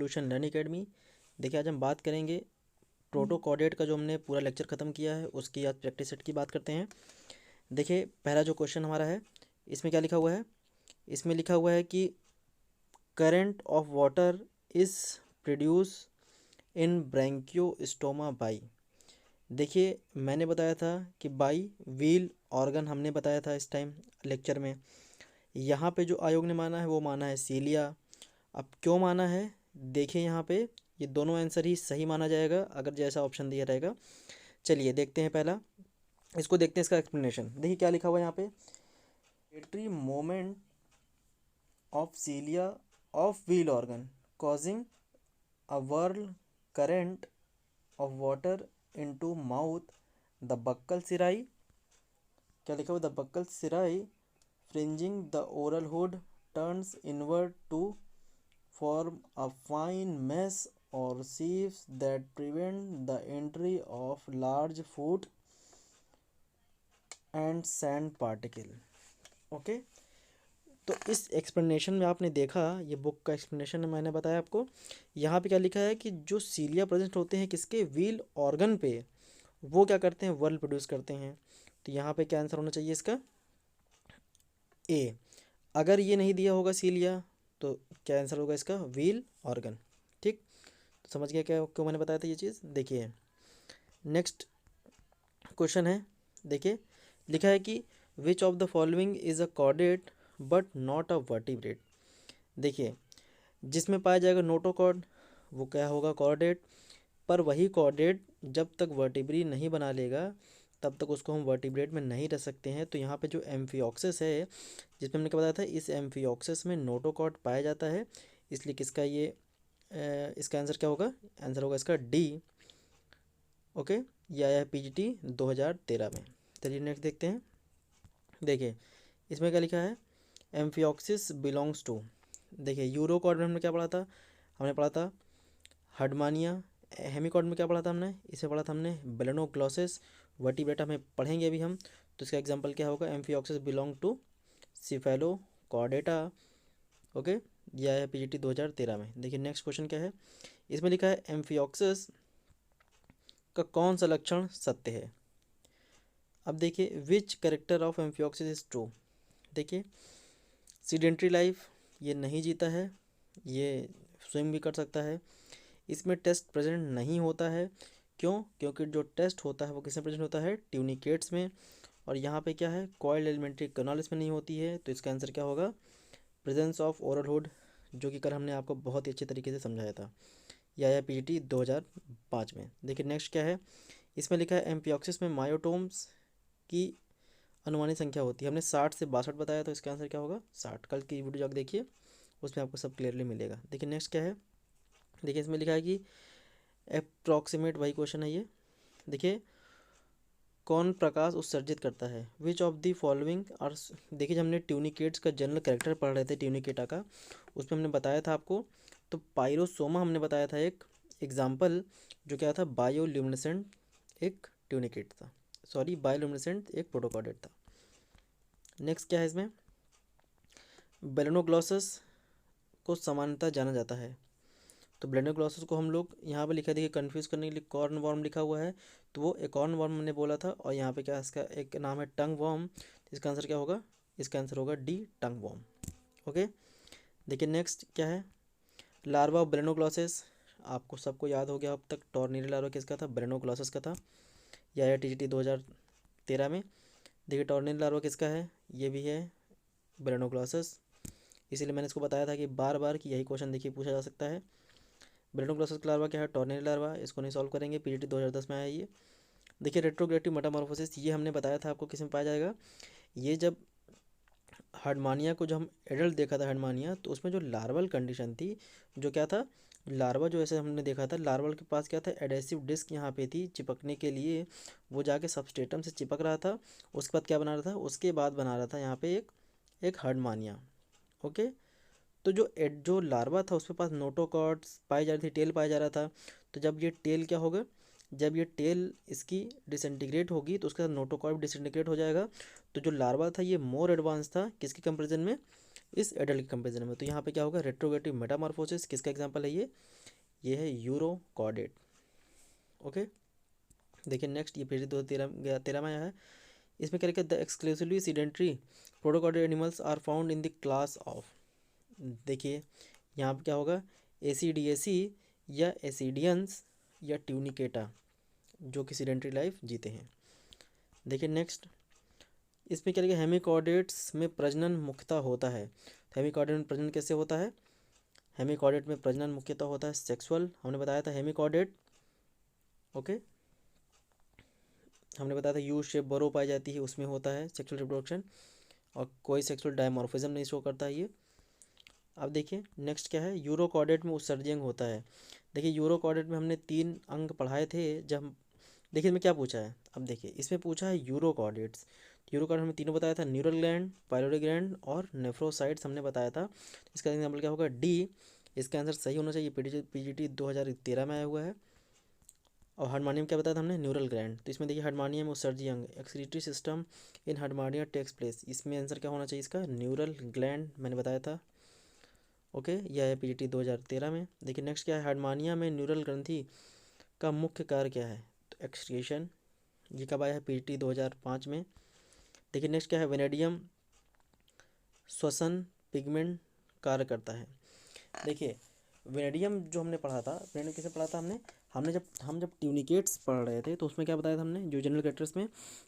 Evolution learn academy. देखिए आज हम बात करेंगे प्रोटोकॉर्डेट का, जो हमने पूरा लेक्चर ख़त्म किया है उसकी आज प्रैक्टिस सेट की बात करते हैं। देखिए पहला जो क्वेश्चन हमारा है, इसमें क्या लिखा हुआ है, इसमें लिखा हुआ है कि current of water is produce in Branchiostoma by. देखिए मैंने बताया था कि बाई व्हील ऑर्गन हमने बताया था इस टाइम लेक्चर में। यहाँ पे जो आयोग ने माना है वो माना है सीलिया। अब क्यों माना है, देखिए यहाँ पे ये दोनों आंसर ही सही माना जाएगा अगर जैसा ऑप्शन दिया रहेगा। चलिए देखते हैं पहला, इसको देखते हैं इसका एक्सप्लेनेशन। देखिए क्या लिखा हुआ है यहाँ पे, rotatory moment of cilia of wheel organ causing a whirl current of water into mouth, the buccal sirae, क्या लिखा हुआ, the buccal cirri fringing the oral hood turns inward to form a fine mesh or sieves that prevent the entry of large food and sand particle. Okay तो इस explanation में आपने देखा, ये book का एक्सप्लेनेशन मैंने बताया आपको। यहाँ पे क्या लिखा है कि जो सीलिया प्रेजेंट होते हैं किसके, व्हील ऑर्गन पे, वो क्या करते हैं, वर्ल प्रोड्यूस करते हैं। तो यहाँ पे क्या आंसर होना चाहिए इसका, ए। अगर ये नहीं दिया होगा सीलिया तो क्या आंसर होगा इसका, व्हील ऑर्गन। ठीक, तो समझ गया क्या क्यों मैंने बताया था ये चीज़। देखिए नेक्स्ट क्वेश्चन है, देखिए लिखा है कि विच of the following is a chordate but not a vertebrate. देखिए जिसमें पाया जाएगा नोटोकॉर्ड वो क्या होगा, कॉर्डेट। पर वही कॉर्डेट जब तक वर्टिब्री नहीं बना लेगा तब तक उसको हम वर्टिब्रेट में नहीं रख सकते हैं। तो यहाँ पे जो एम्फिऑक्सिस है, जिसमें हमने क्या बताया था, इस एम्फिऑक्सिस में नोटोकॉर्ड पाया जाता है। इसलिए किसका ये इसका आंसर क्या होगा, आंसर होगा इसका डी। ओके, ये आया है पीजीटी 2013 में। चलिए नेक्स्ट देखते हैं। देखिए इसमें क्या लिखा है, एम्फिऑक्सिस बिलोंग्स टू। देखिए यूरोकॉर्ड में हमने क्या पढ़ा था, हमने पढ़ा था हर्डमानिया। हेमिकॉर्ड में क्या पढ़ा था हमने, इसे पढ़ा था हमने बेलेनोग्लोसिस। वर्टिब्रेटा में पढ़ेंगे अभी हम, तो इसका एग्जांपल क्या होगा, amphioxus belong to cephalochordata. Okay, यह है पीजीटी 2013 में। देखिए नेक्स्ट क्वेश्चन क्या है, इसमें लिखा है एम्फिऑक्सिस का कौन सा लक्षण सत्य है। अब देखिए विच character of amphioxus is true. देखिए सीडेंट्री लाइफ, ये नहीं जीता है, ये स्विम भी कर सकता है। इसमें टेस्ट प्रेजेंट नहीं होता है, क्यों, क्योंकि जो टेस्ट होता है वो किसमें प्रेजेंट होता है, ट्यूनिकेट्स में। और यहाँ पे क्या है, कॉइल्ड एलिमेंट्री कैनाल इसमें नहीं होती है। तो इसका आंसर क्या होगा, प्रेजेंस ऑफ ओरल हुड, जो कि कल हमने आपको बहुत ही अच्छे तरीके से समझाया था। यह आया पीजीटी 2005 में। देखिए नेक्स्ट क्या है, इसमें लिखा है एम्फिऑक्सिस में मायोटोम्स की अनुमानित संख्या होती है। हमने 60 से 62 बताया, तो इसका आंसर क्या होगा 60। कल की वीडियो जाकर देखिए, उसमें आपको सब क्लियरली मिलेगा। देखिए नेक्स्ट क्या है, देखिए इसमें लिखा है कि अप्रॉक्सीमेट, वही क्वेश्चन है ये। देखिए कौन प्रकाश उत्सर्जित करता है, which of the following are. देखिए जब हमने ट्यूनिकेट्स का जनरल कैरेक्टर पढ़ रहे थे ट्यूनिकेटा का, उसमें हमने बताया था आपको, तो पायरोसोमा हमने बताया था एक एग्जाम्पल, जो क्या था, बायोल्यूमिनेसेंट एक ट्यूनिकेट था, सॉरी बायोल्यूमिनेसेंट एक प्रोटोकॉर्डेट था। नेक्स्ट क्या है इसमें, बेलेनोग्लॉसस को समानता जाना जाता है। तो बेलेनोग्लॉसस को हम लोग यहाँ पे लिखा, देखिए कन्फ्यूज़ करने के लिए कॉर्न वर्म लिखा हुआ है, तो वो एकॉर्न वर्म हमने बोला था। और यहाँ पे क्या इसका एक नाम है टंग वर्म, तो इसका आंसर क्या होगा, इसका आंसर होगा डी, टंग वर्म। ओके, देखिए नेक्स्ट क्या है, लार्वा ऑफ बेलेनोग्लॉसस। आपको सबको याद हो गया अब तक, टॉर्नियरी लार्वा किसका था, बेलेनोग्लॉसस का था। यह आया टीजीटी 2013 में। देखिए टॉर्नियरी लार्वा किसका है, ये भी है बेलेनोग्लॉसस। इसीलिए मैंने इसको बताया था कि बार बार कि यही क्वेश्चन देखिए पूछा जा सकता है। बेलेनोग्लॉसस का लार्वा क्या है, टॉर्नियरी लार्वा। इसको नहीं सॉल्व करेंगे, पीजीटी 2010 में आया ये। देखिए रेट्रोग्रेटिव मेटामॉर्फोसिस, ये हमने बताया था आपको किस में पाया जाएगा। ये जब हर्डमानिया को, जो हम एडल्ट देखा था हर्डमानिया, तो उसमें जो लार्वल कंडीशन थी, जो क्या था, लार्वा जो ऐसे हमने देखा था, लार्वल के पास क्या था, एडेसिव डिस्क यहाँ पे थी चिपकने के लिए, वो जाके सबस्ट्रेटम से चिपक रहा था। उसके बाद क्या बना रहा था, उसके बाद बना रहा था यहाँ पे एक हर्डमानिया। ओके, तो जो लार्वा था उसके पास नोटोकॉर्ड्स पाई जा रही थी, टेल पाया जा रहा था। तो जब ये टेल क्या होगा, जब ये टेल इसकी डिसइंटीग्रेट होगी तो उसके साथ नोटोकॉर्ड डिसइंटीग्रेट हो जाएगा। तो जो लार्वा था ये मोर एडवांस था किसके कंपेरिजन में, इस एडल्ट के कंपेरिजन में। तो यहाँ पे क्या होगा, रेट्रोगेटिव मेटामॉर्फोसिस किसका एग्जांपल है, ये है यूरोकॉर्डेट। ओके, देखिए नेक्स्ट, ये पेज 213 में आया है। इसमें क्या लिखा है, the exclusively sedentary protochordate animals are found in the class of. देखिए यहाँ पे क्या होगा, एसीडीएसी या एसिडियंस या ट्यूनिकेटा, जो कि सीडेंट्री लाइफ जीते हैं। देखिए नेक्स्ट, इसमें क्या लिखा है, हेमिकॉर्डेट्स में प्रजनन मुख्यतः होता है। तो हेमिकॉर्डेट में प्रजनन कैसे होता है, हेमिकॉर्डेट में प्रजनन मुख्यतः होता है सेक्सुअल, हमने बताया था हेमिकॉर्डेट। ओके, हमने बताया था यू शेप बरो पाई जाती है, उसमें होता है सेक्सुअल रिप्रोडक्शन, और कोई सेक्सुअल डायमॉर्फिज्म नहीं शो करता है ये। अब देखिए नेक्स्ट क्या है, यूरोकॉर्डेट में उत्सर्जन होता है। देखिए यूरोकॉर्डेट में हमने 3 अंक पढ़ाए थे जब, देखिए इसमें क्या पूछा है, अब देखिए इसमें पूछा है यूरोकॉर्डेट्स। यूरोकॉर्डेट हमने तीनों बताया था, न्यूरल ग्लैंड, पाइलोरी ग्लैंड और नेफ्रोसाइट्स हमने बताया था। इसका एग्जाम्पल क्या होगा, डी। इसका आंसर सही होना चाहिए, पीजीटी 2013 में आया हुआ है। और हार्डमानियम क्या बताया था हमने, न्यूरल ग्लैंड। तो इसमें देखिए हार्डमानियम उत्सर्जी अंग, excretory system in Herdmania takes place, इसमें आंसर क्या होना चाहिए इसका, न्यूरल ग्लैंड मैंने बताया था। ओके, यह है पीजीटी 2013 में। देखिए नेक्स्ट क्या है, हार्डमानिया में न्यूरल ग्रंथि का मुख्य कार्य क्या है, तो एक्सक्रीशन, ये कब आया है, पीजीटी 2005 में। देखिए नेक्स्ट क्या है, वेनेडियम श्वसन पिगमेंट कार्य करता है। देखिए वेनेडियम जो हमने पढ़ा था, वेनेडियम किसे पढ़ा था हमने, जब ट्यूनिकेट्स पढ़ रहे थे तो उसमें क्या बताया था हमने, जो जनरल कैरेक्टर्स में,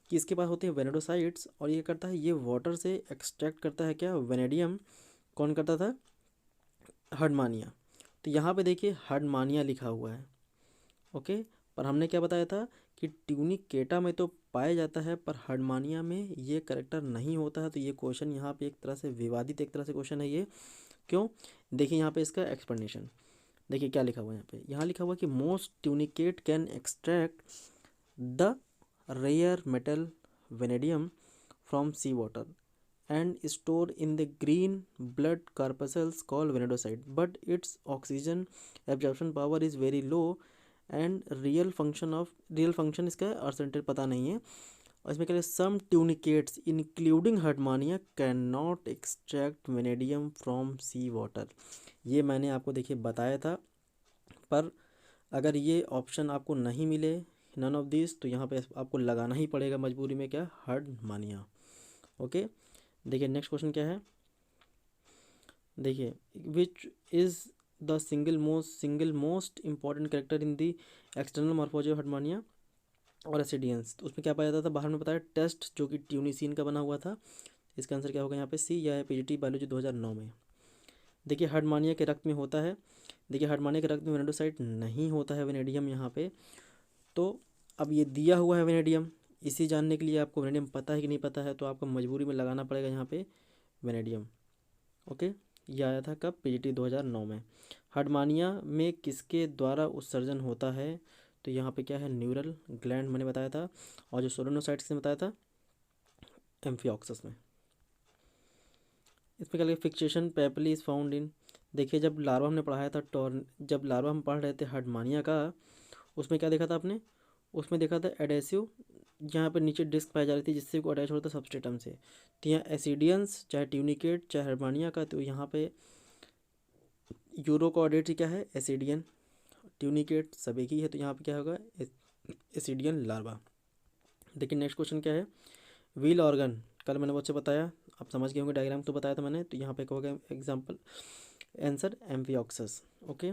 कि इसके पास होते हैं वेनेडोसाइट्स, और ये करता है, ये वाटर से एक्सट्रैक्ट करता है क्या, वेनेडियम। कौन करता था, हार्डमानिया। तो यहाँ पे देखिए हार्डमानिया लिखा हुआ है। ओके, पर हमने क्या बताया था कि ट्यूनिकेटा में तो पाया जाता है, पर हार्डमानिया में ये करेक्टर नहीं होता है। तो ये क्वेश्चन यहाँ पे एक तरह से विवादित, एक तरह से क्वेश्चन है ये। क्यों, देखिए यहाँ पे इसका एक्सप्लेनेशन, देखिए क्या लिखा हुआ है यहाँ पे, यहाँ लिखा हुआ है कि most tunicate can extract the rare metal vanadium from sea water and store in the green blood corpuscles called venenocyte, but its oxygen absorption power is very low and real function इसका अर्सेंटेज पता नहीं है। और इसमें क्या है, some tunicates including Herdmania can not extract vanadium from sea water. ये मैंने आपको देखिए बताया था, पर अगर ये ऑप्शन आपको नहीं मिले, नन ऑफ दिस, तो यहाँ पे आपको लगाना ही पड़ेगा मजबूरी में, क्या, हार्डमानिया। ओके, देखिए नेक्स्ट क्वेश्चन क्या है, देखिए which is the single most important character in the external morphology of Herdmania और एसिडियंस। तो उसमें क्या पाया जाता था, बाहर में बताया टेस्ट, जो कि ट्यूनिसिन का बना हुआ था। इसका आंसर क्या होगा यहाँ पे, सी, या है पीजीटी बायोलॉजी 2009 में। देखिए हार्डमानिया के रक्त में होता है, देखिए हार्डमानिया के रक्त में वेनेडोसाइट नहीं होता है, वेनेडियम यहाँ पे। तो अब ये दिया हुआ है वेनेडियम, इसी जानने के लिए आपको वेनेडियम पता है कि नहीं पता है, तो आपको मजबूरी में लगाना पड़ेगा यहाँ पे वेनेडियम। ओके, ये आया था कब, पीजीटी 2009 में। हार्डमानिया में किसके द्वारा उत्सर्जन होता है, तो यहाँ पे क्या है, न्यूरल ग्लैंड मैंने बताया था, और जो सोलोनोसाइट्स ने बताया था, एम्फिऑक्सस में। इसमें क्या लिखा, फिक्सेशन पेपली इज फाउंड इन। देखिए जब लार्वा हमने पढ़ाया था जब लार्वा हम पढ़ रहे थे हार्डमानिया का, उसमें क्या देखा था आपने, उसमें देखा था एडेसिव, यहाँ पर नीचे डिस्क पाई जा रही थी जिससे वो अटैच होता था सबस्ट्रेटम से। तो यहाँ एसिडियंस, चाहे ट्यूनिकेट चाहे हार्डमानिया का, तो यहाँ पे यूरोकॉर्डेट क्या है, एसिडियन, ट्यूनिकेट सब एक ही है, तो यहाँ पे क्या होगा, एसिडियन लार्वा। देखिए नेक्स्ट क्वेश्चन क्या है, व्हील ऑर्गन, कल मैंने मुझसे बताया, आप समझ गए होंगे, डायग्राम तो बताया था मैंने। तो यहाँ पे क्या होगा एग्जाम्पल, आंसर एम्फिऑक्सस। ओके,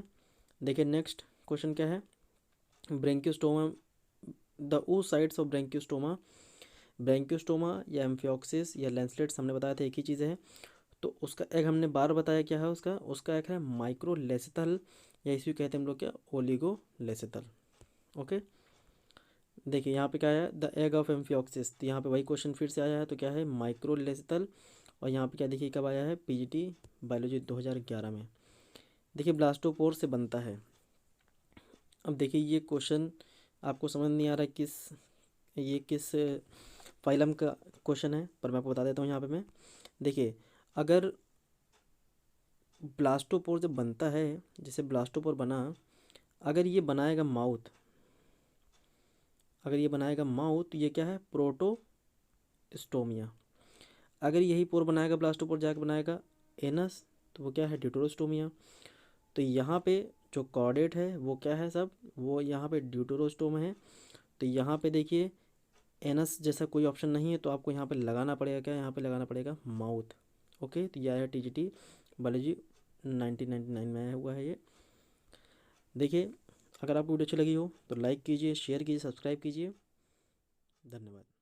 देखिए नेक्स्ट क्वेश्चन क्या है, ब्रेंकियोस्टोमा, द ओ साइड्स ऑफ ब्रेंकियोस्टोमा या एम्फिऑक्सिस या लेंसलेट्स हमने बताया था एक ही चीज़ है। तो उसका एक हमने बार बताया क्या है, उसका एक है माइक्रोलेसिथल, या इसी को कहते हैं हम लोग क्या, ओलिगोलेसिथल। ओके, देखिए यहाँ पे क्या है, द एग ऑफ एम्फिऑक्सिस, तो यहाँ पे वही क्वेश्चन फिर से आया है, तो क्या है, माइक्रोलेसिथल। और यहाँ पे क्या देखिए कब आया है, पीजीटी बायोलॉजी 2011 में। देखिए ब्लास्टोपोर से बनता है। अब देखिए ये क्वेश्चन आपको समझ नहीं आ रहा है ये किस फाइलम का क्वेश्चन है, पर मैं आपको बता देता हूँ यहाँ पे मैं। देखिए अगर ब्लास्टोपोर जब बनता है, जैसे ब्लास्टोपोर बना, अगर ये बनाएगा माउथ, तो ये क्या है, प्रोटोस्टोमिया। अगर यही पोर बनाएगा ब्लास्टोपोर, जाके बनाएगा एनस, तो वो क्या है, ड्यूटेरोस्टोमिया। तो यहाँ पे जो कॉर्डेट है वो क्या है सब, वो यहाँ पे ड्यूटेरोस्टोमा है। तो यहाँ पे देखिए एनस जैसा कोई ऑप्शन नहीं है, तो आपको यहाँ पे लगाना पड़ेगा क्या, यहाँ पे लगाना पड़ेगा माउथ। ओके, तो यह है टीजीटी बायोलॉजी 1999 में आया हुआ है ये। देखिए, अगर आपको वीडियो अच्छी लगी हो तो लाइक कीजिए, शेयर कीजिए, सब्सक्राइब कीजिए। धन्यवाद।